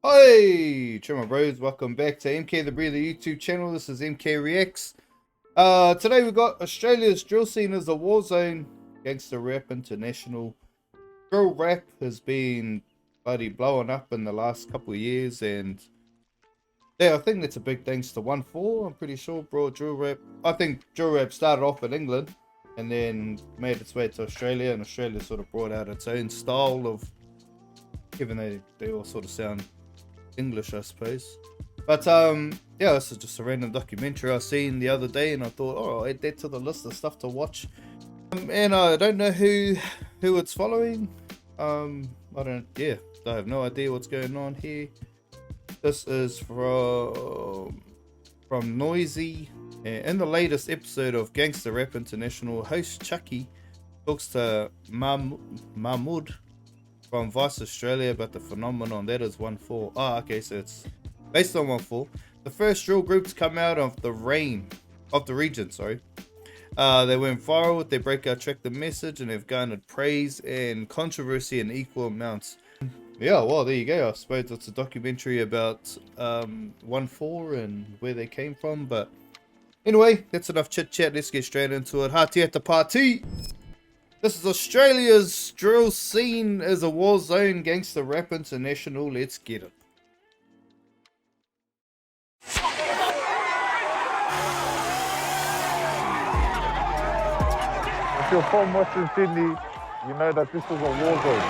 Hey, Trimmer Bros, welcome back to MK the Breather YouTube channel. This is MK Reacts. Today we got Australia's drill scene as a war zone. Gangster rap international. Drill rap has been bloody blowing up in the last couple of years, and yeah, I think that's a big thanks to 1-4. I'm pretty sure brought drill rap. I think drill rap started off in England and then made its way to Australia, and Australia sort of brought out its own style of, even though they all sort of sound English, I suppose. But yeah, this is just a random documentary I seen the other day, and I thought, oh, I'll add that to the list of stuff to watch. And I don't know who it's following. I have no idea what's going on here. This is from Noisey. In the latest episode of Gangster Rap International, host Chucky talks to Mahmood from Vice Australia about the phenomenon that is 1-4. Okay, so it's based on 1-4. The first drill group to come out of the region, they went viral with their breakout track The Message, and they've garnered praise and controversy in equal amounts. Yeah, well, there you go. I suppose it's a documentary about 1-4 and where they came from. But anyway, that's enough chit chat. Let's get straight into it. Hati at the party. This is Australia's drill scene as a war zone, Gangster Rap International. Let's get it. If you're from Western Sydney, you know that this is a war zone.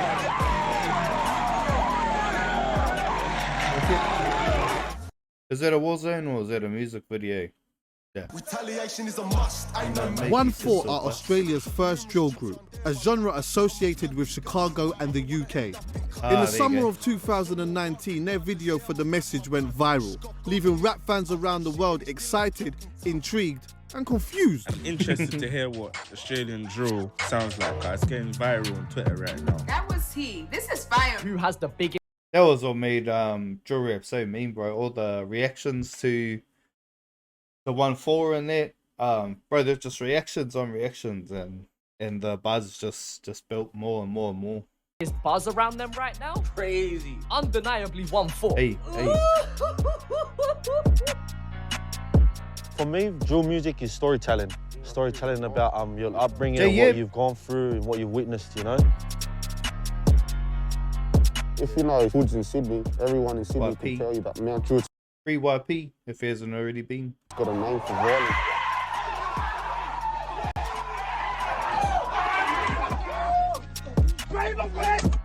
Is that a war zone or is that a music video? Yeah. Retaliation is a must. 1-4 are Australia's first drill group, a genre associated with Chicago and the UK. In the summer of 2019, their video for The Message went viral, leaving rap fans around the world excited, intrigued, and confused. I'm interested to hear what Australian drill sounds like. It's getting viral on Twitter right now. That was he. This is fire. Who has the biggest? That was what made drill rap so mean, bro. All the reactions to the 1-4 and that, bro. There's just reactions on reactions, and the buzz just built more and more and more. Is buzz around them right now? Crazy. Undeniably 1-4. Hey. For me, drill music is storytelling. Storytelling about your upbringing and what you've gone through and what you've witnessed, you know? If you know hoods in Sydney, everyone in Sydney can tell you that Mount Druitt's Free YP, if he hasn't already been. got a name for violence.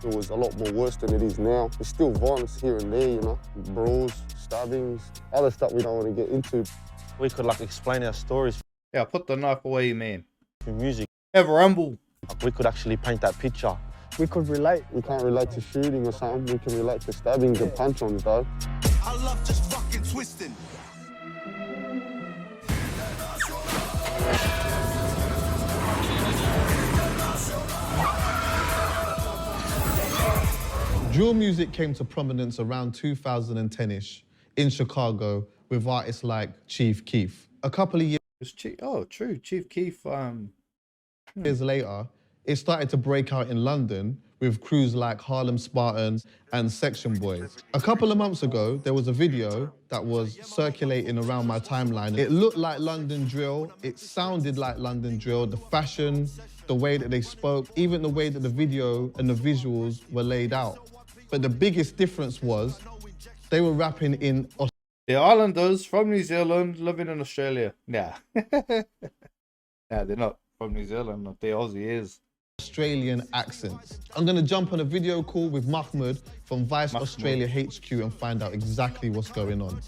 It was a lot more worse than it is now. There's still violence here and there, you know, brawls, stabbings, other stuff we don't want to get into. We could like explain our stories Yeah, put the knife away, man. through music. Have a rumble. We could actually paint that picture. We could relate. We can't relate to shooting or something. We can relate to stabbings and punch-ons, though. I love just fucking twisting. Drill music came to prominence around 2010-ish in Chicago with artists like Chief Keef. A couple of True. Chief Keef. years later, it started to break out in London with crews like Harlem Spartans and Section Boys. A couple of months ago, there was a video that was circulating around my timeline. It looked like London drill, it sounded like London drill, the fashion, the way that they spoke, even the way that the video and the visuals were laid out. But the biggest difference was they were rapping in The Islanders from New Zealand living in Australia. Nah. Nah, they're not from New Zealand. They're Aussies. Australian accents. I'm gonna jump on a video call with Mahmoud from Vice Australia HQ and find out exactly what's going on.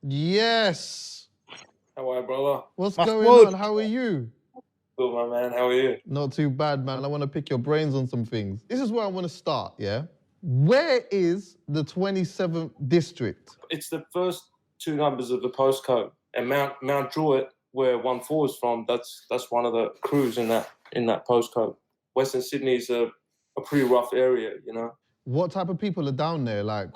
Yes. How are you, brother? What's Mahmoud. going on? How are you? Good, my man. How are you? Not too bad, man. I want to pick your brains on some things. This is where I want to start, yeah? Where is the 27th district? It's the first two numbers of the postcode, and Mount Druitt, where 1-4 is from, that's one of the crews in that postcode. Western Sydney's a pretty rough area, you know. What type of people are down there, like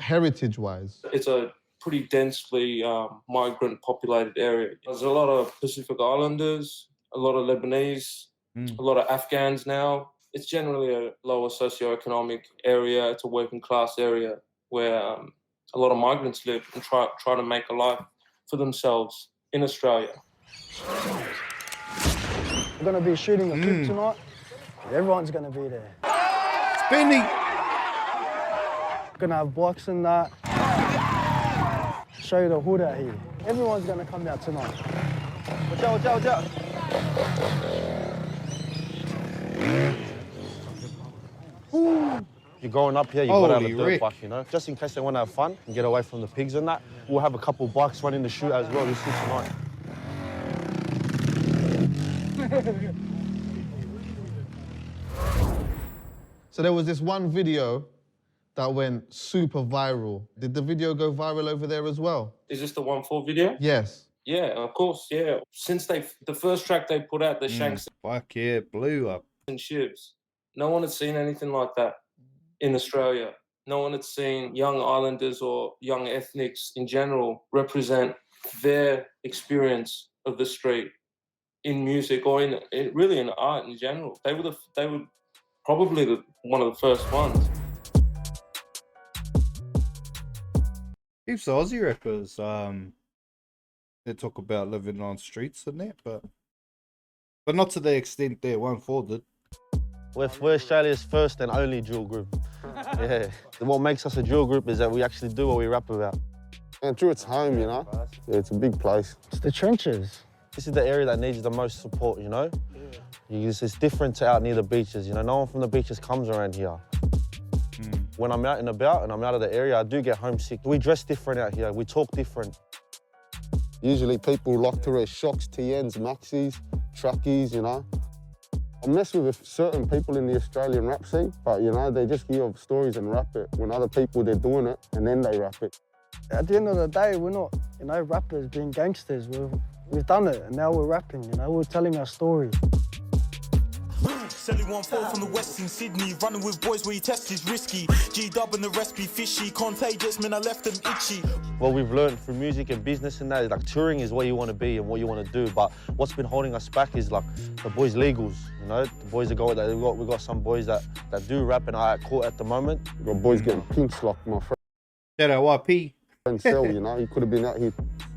heritage-wise? It's a pretty densely migrant-populated area. There's a lot of Pacific Islanders, a lot of Lebanese, a lot of Afghans now. It's generally a lower socioeconomic area. It's a working class area where a lot of migrants live and try to make a life for themselves in Australia. We're going to be shooting a clip tonight. Everyone's going to be there. Spinny! Going to have bikes and that. Show you the hood out here. Everyone's going to come out tonight. Watch out, watch out, watch out. You're growing up here, you've got to have a dirt bike, you know? Just in case they want to have fun and get away from the pigs and that. We'll have a couple bikes running the shoot as well this tonight. So there was this one video that went super viral. Did the video go viral over there as well? Is this the 1-4 video? Yes. Yeah, of course, yeah. Since the first track they put out, the Shanks Fuck yeah, blew up. and Shivs, no one had seen anything like that in Australia. No one had seen young islanders or young ethnics in general represent their experience of the street in music or in really in art in general. They were probably one of the first ones. Heaps of Aussie rappers, they talk about living on streets and that, but not to the extent that 1-4 did. We're Australia's first and only drill group. Yeah. What makes us a drill group is that we actually do what we rap about. And true, it's home, you know? Yeah, it's a big place. It's the trenches. This is the area that needs the most support, you know? It's different to out near the beaches, you know? No one from the beaches comes around here. When I'm out and about and I'm out of the area, I do get homesick. We dress different out here. We talk different. Usually people like to wear shocks, TNs, maxis, trackies, you know? I mess with certain people in the Australian rap scene, but, you know, they just hear of stories and rap it. When other people, they're doing it, and then they rap it. At the end of the day, we're not, you know, rappers being gangsters. We've done it, and now we're rapping, you know? We're telling our story. Selly 1-4 from the west in Sydney, running with boys where you test is risky. G-Dub and the rest be fishy, contagious, man, I left them itchy. What we've learned through music and business and that is like touring is what you want to be and what you want to do, but what's been holding us back is like the boys' legals, you know? The boys that go, we've got some boys that do rap and are at court at the moment. We've got boys getting pinched like my friend. Shout out YP. Sell, you know? He could have been out here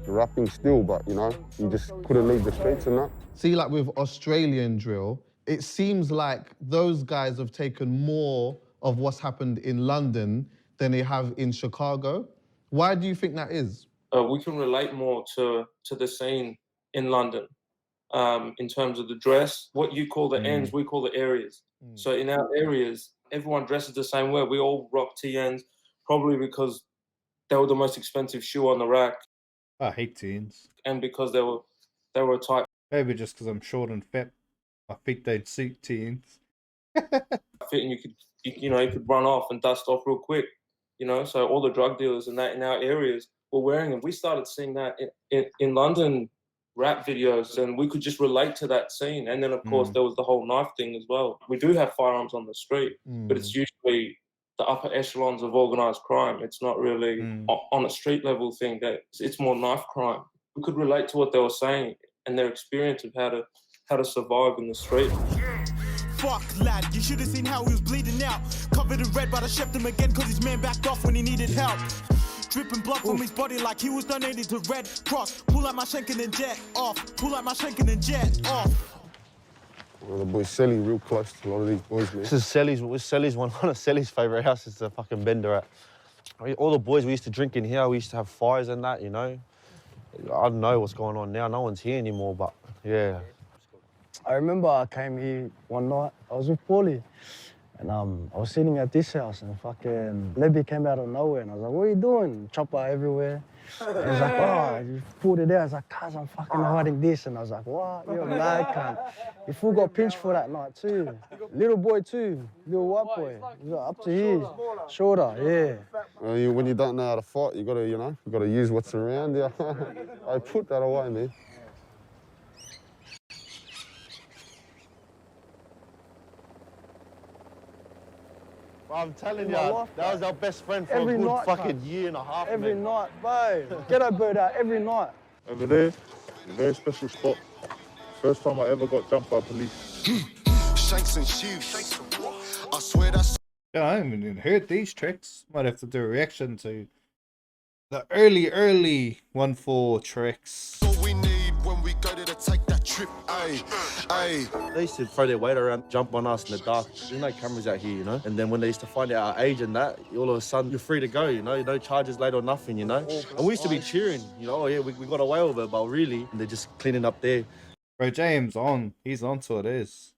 rapping still, but, you know, he just couldn't leave the streets and that. See, like with Australian drill, it seems like those guys have taken more of what's happened in London than they have in Chicago. Why do you think that is? We can relate more to the scene in London in terms of the dress. What you call the ends, we call the areas. So in our areas, everyone dresses the same way. We all rock TNs, probably because they were the most expensive shoe on the rack. I hate TNs. And because they were tight. Maybe just because I'm short and fat. I think they'd suit TNs. Fit and you could run off and dust off real quick, you know. So all the drug dealers and that in our areas were wearing them. We started seeing that in London rap videos, and we could just relate to that scene. And then of course there was the whole knife thing as well. We do have firearms on the street, but it's usually the upper echelons of organised crime. It's not really on a street level thing. That it's more knife crime. We could relate to what they were saying and their experience of how to survive in the street. Fuck, lad, you should have seen how he was bleeding out. Covered in red, but I shept him again because his man backed off when he needed help. Dripping blood from his body like he was donated to Red Cross. Pull out my shank and then jet off. Pull out my shank and then jet off. Well, the boy Selly real close to a lot of these boys, man. This is Selly's one of Selly's favourite houses to fucking bender at. All the boys we used to drink in here, we used to have fires and that, you know. I don't know what's going on now. No one's here anymore, but yeah. I remember I came here one night. I was with Paulie, and I was sitting at this house, and fucking Lebby came out of nowhere, and I was like, "What are you doing?" Chopper everywhere. And he's like, "Oh, you pulled it out." I was like, "Cuz, I'm fucking hiding this," and I was like, "What? You're mad, cunt." You fool got pinched for that night too. Little boy too, little white boy. He got up to here, shorter, yeah. When you don't know how to fight, you gotta use what's around you. I put that away, man. I'm telling you, that was our best friend for every a good night, fucking year and a half, every man. night, bro. Get that bird out every night. Over there, a very special spot. First time I ever got jumped by police. Shanks and shoes. I swear that's. Yeah, I haven't even heard these tracks. Might have to do a reaction to the early 1-4 tracks. All we need when we go to take that trip. Ay, ay. They used to throw their weight around, jump on us in the dark. There's no cameras out here, you know? And then when they used to find out our age and that, all of a sudden, you're free to go, you know? No charges laid or nothing, you know? And we used to be cheering, you know? Oh, yeah, we got away with it, but really, they're just cleaning up there. Bro, James he's on to it is.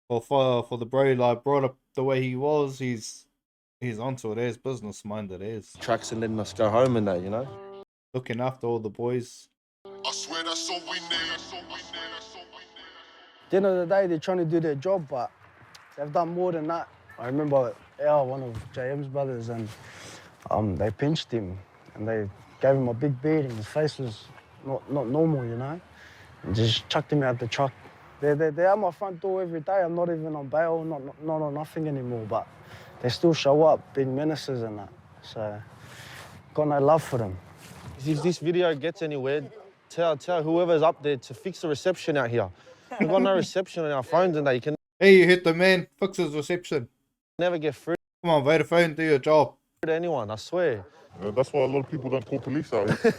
For the bro, like, brought up the way he was, he's onto it is, business minded is. Tracks and letting us go home and that, you know? Looking after all the boys. I swear that's all we need. At the end of the day, they're trying to do their job, but they've done more than that. I remember one of JM's brothers, and they pinched him and they gave him a big beating. His face was not normal, you know? And just chucked him out the truck. They're at my front door every day. I'm not even on bail, not on nothing anymore, but they still show up, being menaces and that. So, got no love for them. If this video gets anywhere, tell whoever's up there to fix the reception out here. We've got no reception on our phones and that. You can Hey, you hit the man, fix his reception. never get through Come on, Vodafone, do your job. to anyone, I swear. That's why a lot of people don't call police out here.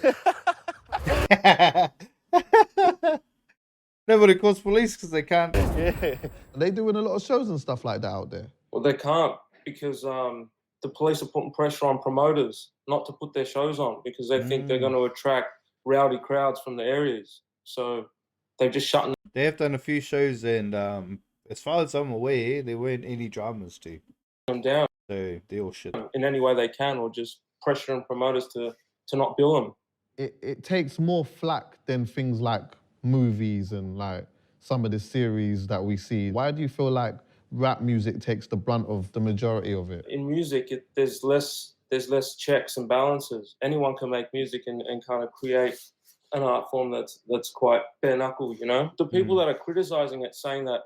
Nobody calls police because they can't. Yeah. Are they doing a lot of shows and stuff like that out there? Well, they can't because the police are putting pressure on promoters not to put their shows on because they think they're going to attract rowdy crowds from the areas. So they're just shutting They have done a few shows and as far as I'm aware, there weren't any dramas too. them down So they all shit. in any way they can, or just pressuring promoters to not bill them. It takes more flack than things like movies and like some of the series that we see. Why do you feel like rap music takes the brunt of the majority of it? In music, there's less checks and balances. Anyone can make music and kind of create an art form that's quite bare knuckle, you know. The people that are criticizing it, saying that,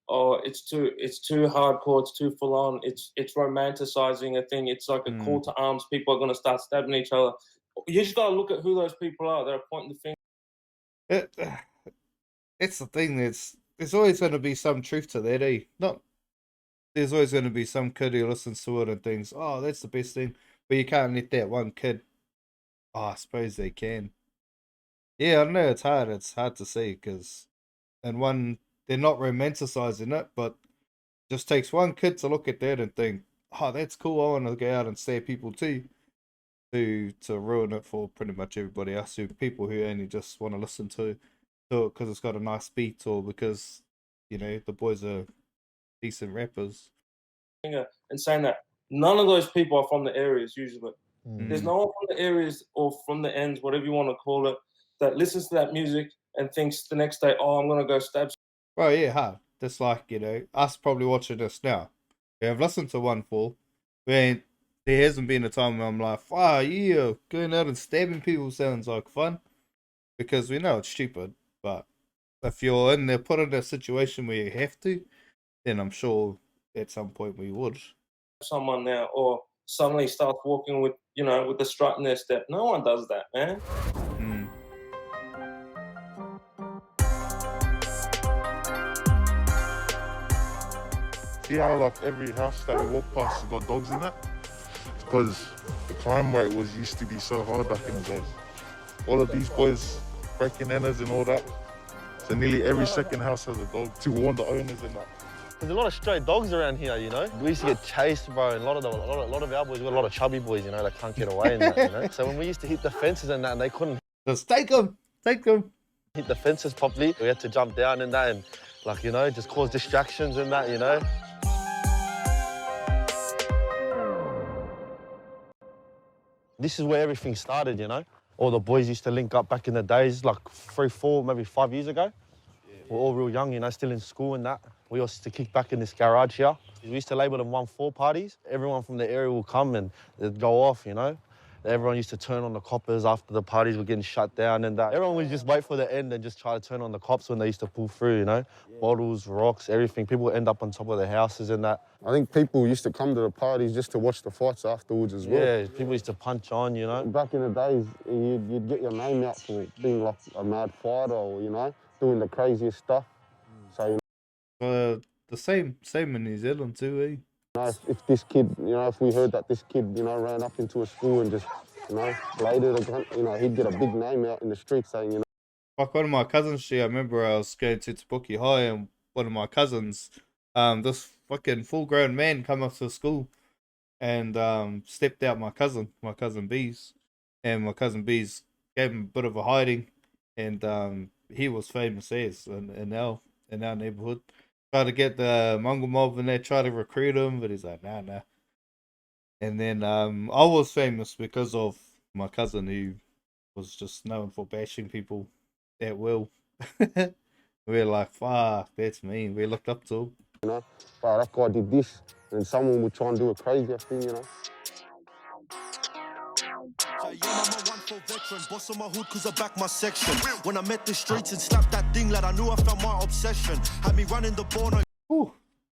oh, it's too hardcore, it's too full on, it's romanticizing a thing, it's like a call to arms. People are going to start stabbing each other. You just got to look at who those people are. They're pointing the finger. It's the thing. There's always going to be some truth to that, eh? There's always going to be some kid who listens to it and thinks, oh, that's the best thing. But you can't let that one kid. Oh, I suppose they can. Yeah, I know it's hard. It's hard to see because, they're not romanticizing it, but it just takes one kid to look at that and think, oh, that's cool. I want to go out and stab people too. To ruin it for pretty much everybody else. People who only just want to listen to it because it's got a nice beat or because, you know, the boys are decent rappers. And saying that none of those people are from the areas usually. There's no one from the areas or from the ends, whatever you want to call it, that listens to that music and thinks the next day, oh, I'm going to go stab. Oh, yeah, hard. That's like, you know, us probably watching this now. We have listened to 1-4. There hasn't been a time where I'm like, wow, yeah, going out and stabbing people sounds like fun. Because we know it's stupid. But if you're put in a situation where you have to, then I'm sure at some point we would. Someone now, or suddenly starts walking with, you know, with the strut in their step. No one does that, man. See how like every house that we walk past has got dogs in it? Because the crime rate used to be so hard back in the days. All of these boys breaking enters and all that. So nearly every second house has a dog to warn the owners and that. There's a lot of stray dogs around here, you know. We used to get chased, bro, and a lot of our boys, we got a lot of chubby boys, you know, that can't get away and that, you know. So when we used to hit the fences and that, and they couldn't just take them. Hit the fences properly, we had to jump down and that and, like, you know, just cause distractions and that, you know. This is where everything started, you know. All the boys used to link up back in the days, like 3, 4, maybe 5 years ago. We're all real young, you know, still in school and that. We all used to kick back in this garage here. We used to label them 1-4 parties. Everyone from the area will come and they'd go off, you know. Everyone used to turn on the coppers after the parties were getting shut down and that. Everyone would just wait for the end and just try to turn on the cops when they used to pull through, you know. Bottles, rocks, everything. People would end up on top of their houses and that. I think people used to come to the parties just to watch the fights afterwards as well. Yeah, people used to punch on, you know. Back in the days, you'd get your name out for being like a mad fighter or, you know, doing the craziest stuff. So, the the same in New Zealand too, eh? You know, if this kid, you know, if we heard that this kid, you know, ran up into a school and just, you know, bladed a gun, you know, he'd get a big name out in the street saying, you know. Like one of my cousins, I remember I was going to Tapuki High, and one of my cousins, this fucking full-grown man come up to school and stepped out my cousin Bees, and my cousin Bees gave him a bit of a hiding, and he was famous as in our neighborhood. Tried to get the Mongol mob and they tried to recruit him, but he's like, nah. And then I was famous because of my cousin, who was just known for bashing people at will. We're like, fuck, that's me. We looked up to him. You know, wow, that guy did this, and someone would try and do a crazier thing, you know. Veteran, boss on my hood cause I back my section. When I met the streets and slapped that thing, lad, I knew I found my obsession. Had me running the border. Ooh,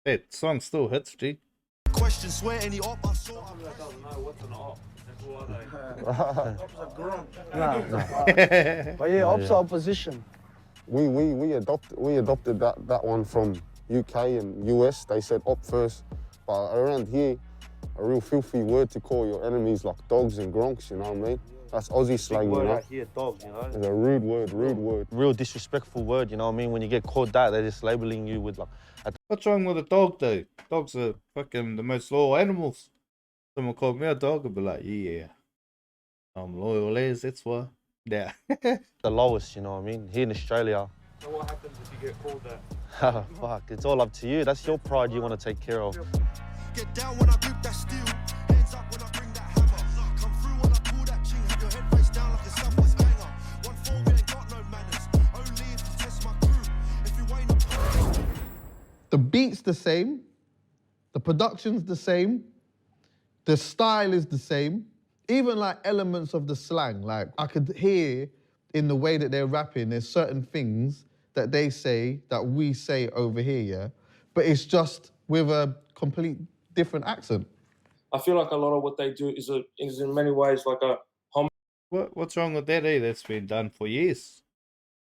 that song still hits, G. Question, swear any op I saw. What's an op? But yeah, ops are opposition. We adopted that one from UK and US. They said op first, but around here, a real filthy word to call your enemies like dogs and gronks, you know what I mean? That's Aussie slang, you know? Right here, dog, you know? It's a rude word. Real disrespectful word, you know what I mean? When you get called that, they're just labeling you with like... What's wrong with a dog, though? Dogs are fucking the most loyal animals. Someone called me a dog, I'd be like, yeah, I'm loyal as, that's why. Yeah. The lowest, you know what I mean? Here in Australia. So what happens if you get called that? Fuck, it's all up to you. That's your pride you want to take care of. Get down when I grip that steel. Hands up when I bring that hammer. Come through when I pull that ching. Have your head face down like a Southwest ganger. 1-4, we ain't got no manners. Only if you test my crew. If you ain't a... The beat's the same, the production's the same, the style is the same, even like elements of the slang. Like I could hear in the way that they're rapping, there's certain things that they say that we say over here, yeah? But it's just with a complete different accent. I feel like a lot of what they do is in many ways like a What's wrong with that, eh? That's been done for years.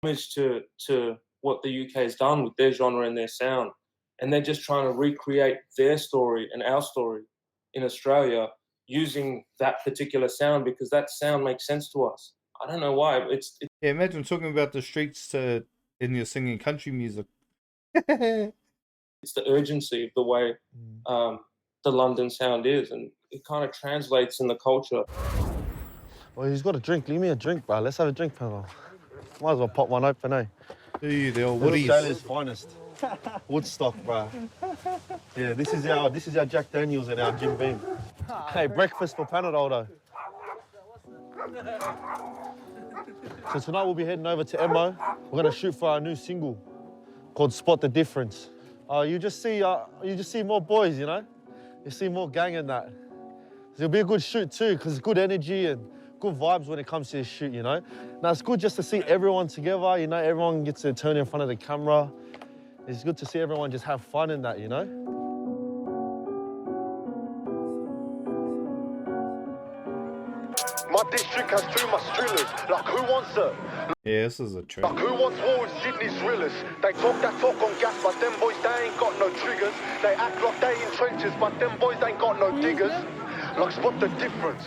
homage to what the UK has done with their genre and their sound. And they're just trying to recreate their story and our story in Australia using that particular sound because that sound makes sense to us. I don't know why. Yeah, imagine talking about the streets and you're singing country music. It's the urgency of the way the London sound is, and it kind of translates in the culture. Well, he's got a drink. Leave me a drink, bro. Let's have a drink, pal. Might as well pop one open, eh? Dude, the old This is Woodies. Australia's finest. Woodstock, bro. Yeah, this is our Jack Daniels and our Jim Beam. Hey, breakfast for Panadol, though. So tonight we'll be heading over to MO. We're gonna shoot for our new single called "Spot the Difference." You just see more boys, you know. You see more gang in that. It'll be a good shoot too, because it's good energy and good vibes when it comes to this shoot, you know. Now it's good just to see everyone together, you know. Everyone gets to turn in front of the camera. It's good to see everyone just have fun in that, you know. My district has too much drillers. Like who wants it? Yeah, this is a trick. Like who wants war with Sydney's drillers? They talk that talk on gas, but them boys, they ain't got no triggers. They act like they in trenches, but them boys ain't got no diggers. Like spot the difference.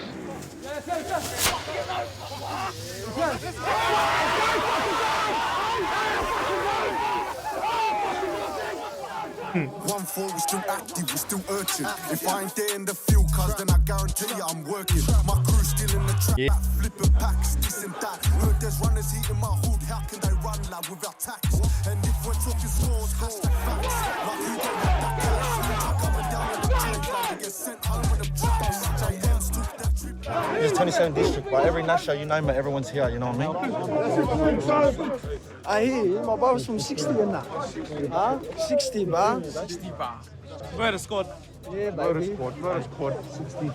One four, we still active, we still urgent. If I ain't there in the field, cuz then I guarantee you I'm working. My crew's still in the trap, flipping packs, this and that. Heard there's runners heating my hood, how can they run like without tax? And if we're talking scores, hashtag facts. Like who don't have that cash? Coming down in the train, like they get sent home with them tracks. JM's took that trip. This is 27 district, but every national you name it, everyone's here, you know what I mean? I hear my brother's from 60 and that. Huh? 60 bar. 60 bar. Murder squad. Yeah, baby. Murder squad, 60.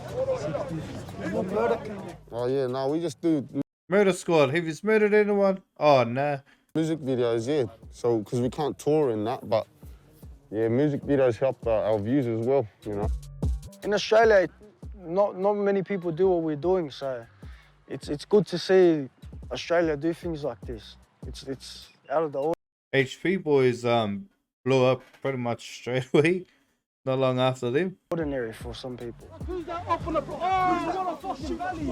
Oh yeah, no, we just do Murder Squad. Have you murdered anyone? Oh, nah. music videos, yeah. So, because we can't tour in that, but yeah, music videos help our views as well, you know. In Australia, not many people do what we're doing, so it's good to see Australia do things like this. It's out of the ordinary. HP Boys blew up pretty much straight away, not long after them. Ordinary for some people. Who's that up on the oh, you wanna fucking valley?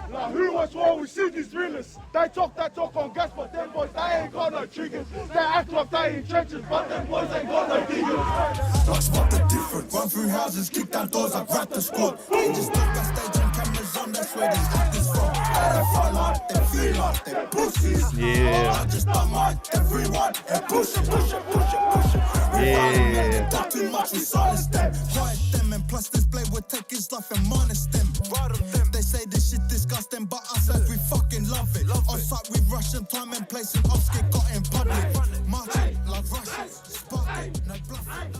Now who was wrong? We see these realists. They talk on gas, but them boys, they ain't got no triggers. They act like they in trenches, but them boys ain't got no diggers. Like spot the difference. Run through houses, kick down doors, I grab the squad. They just look backstage and cameras on, that's where these actors from. They feel like, they feel like, they pussies. Yeah. I just don't mind everyone and push it, push it, push it, push it. Yeah. Talk too much, we silence them. Quiet them, and plus this blade would take his life and minus them. They say this shit disgusting, but us as we fucking love it. On site we Russian time and place and ops get got in public. Marching like Russians, sparking, no bluffing.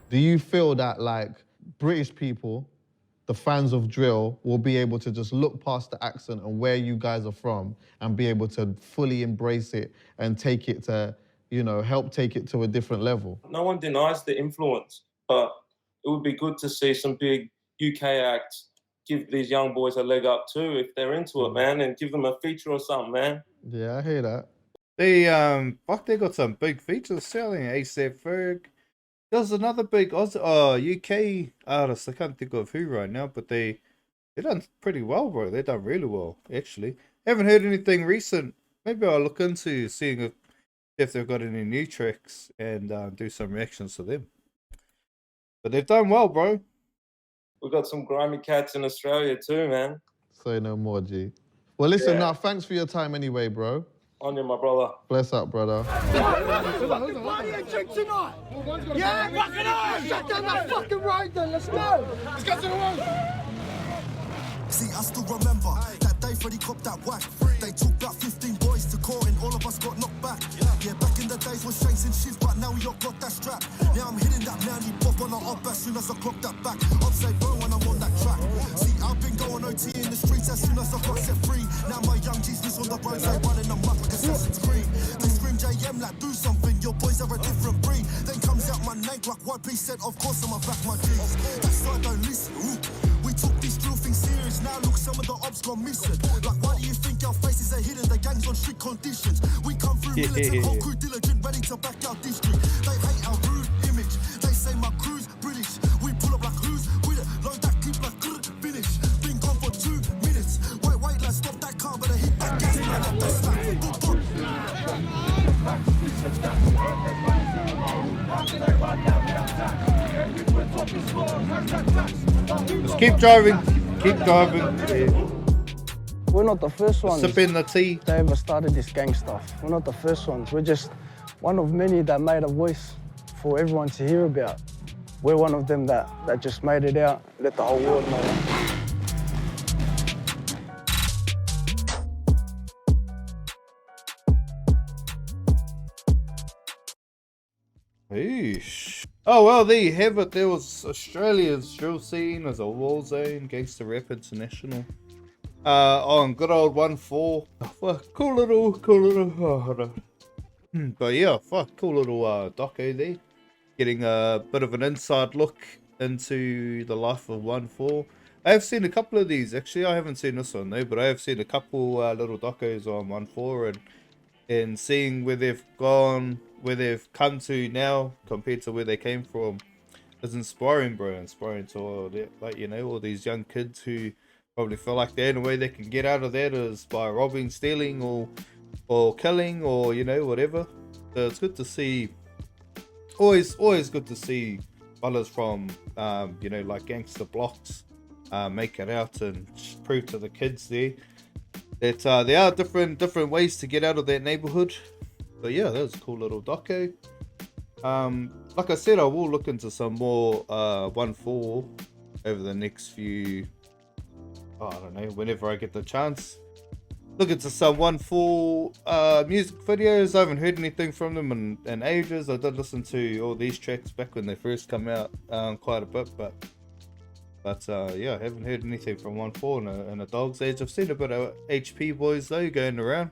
Do you feel that like British people, the fans of drill, will be able to just look past the accent and where you guys are from and be able to fully embrace it and take it to, you know, help take it to a different level? No one denies the influence, but it would be good to see some big UK acts give these young boys a leg up too if they're into it, man, and give them a feature or something, man. Yeah, I hear that. They they got some big features selling. ASAP Ferg. There's another big UK artist. I can't think of who right now, but they done pretty well, bro. They done really well, actually. Haven't heard anything recent. Maybe I'll look into seeing if they've got any new tracks and do some reactions to them. But they've done well, bro. We've got some grimy cats in Australia too, man. Say no more, G. Well, listen, Yeah. now, thanks for your time anyway, bro. On you, my brother. Bless up, brother. Why do you drink tonight? Yeah, fucking on! Shut down that fucking road then, let's go! Let's go to the road! See, I still remember that day Freddie copped that whack. They took about 15 boys to court and all of us got knocked back. Yeah, back in the days was chasing shit, but now we all got that strap. Now I'm hitting that nanny pop on the up as soon as I clock that back. I'll say bro when I'm on that track. See, I've been going OT in the streets as soon as I got set free. Now my young G's on the roads, they running them up like Assassin's Creed. They scream JM like do something, your boys are a different breed. Then comes out my name like YP said, of course I'ma back my G's. That's why I don't listen. Ooh. We took this drill thing serious, now look some of the ops gone missing. Like why do you think our faces are hidden, the gang's on strict conditions. We come through militant, whole crew diligent, ready to back our district. They hate our rude image, they say my crew's British. We pull up like who's with it, load that clip like finish. Been gone for 2 minutes, wait, let's stop that car, but I hit that gas and I left that stack. Just keep driving. Keep driving. Yeah. We're not the first ones Sipping the tea. that ever started this gang stuff. We're not the first ones. We're just one of many that made a voice for everyone to hear about. We're one of them that just made it out, let the whole world know. Eesh. Oh well, there you have it. There was Australia's drill scene as a Warzone, Gangster Rap International. On good old 1-4. Fuck, cool little. But yeah, fuck, cool little doco there. Getting a bit of an inside look into the life of 1-4. I have seen a couple of these actually. I haven't seen this one though, but I have seen a couple little docos on 1-4 and seeing where they've gone, where they've come to now compared to where they came from is inspiring, bro. Inspiring to all, like, you know, all these young kids who probably feel like the only way they can get out of that is by robbing, stealing, or killing, or, you know, whatever. So it's good to see. Always good to see fellas from you know, like gangster blocks make it out and prove to the kids there that there are different ways to get out of that neighborhood. But yeah, that was a cool little doco. Like I said, I will look into some more 1-4 over the next few, I don't know, whenever I get the chance. Look into some 1-4 music videos. I haven't heard anything from them in ages. I did listen to all these tracks back when they first come out quite a bit, but yeah, I haven't heard anything from 1-4 in a dog's age. I've seen a bit of HP boys though going around.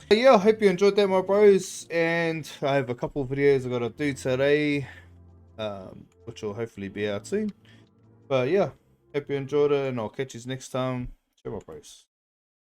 But yeah, I hope you enjoyed that, my bros, and I have a couple of videos I gotta do today, which will hopefully be out soon. But yeah, hope you enjoyed it, and I'll catch you next time. Ciao, my bros.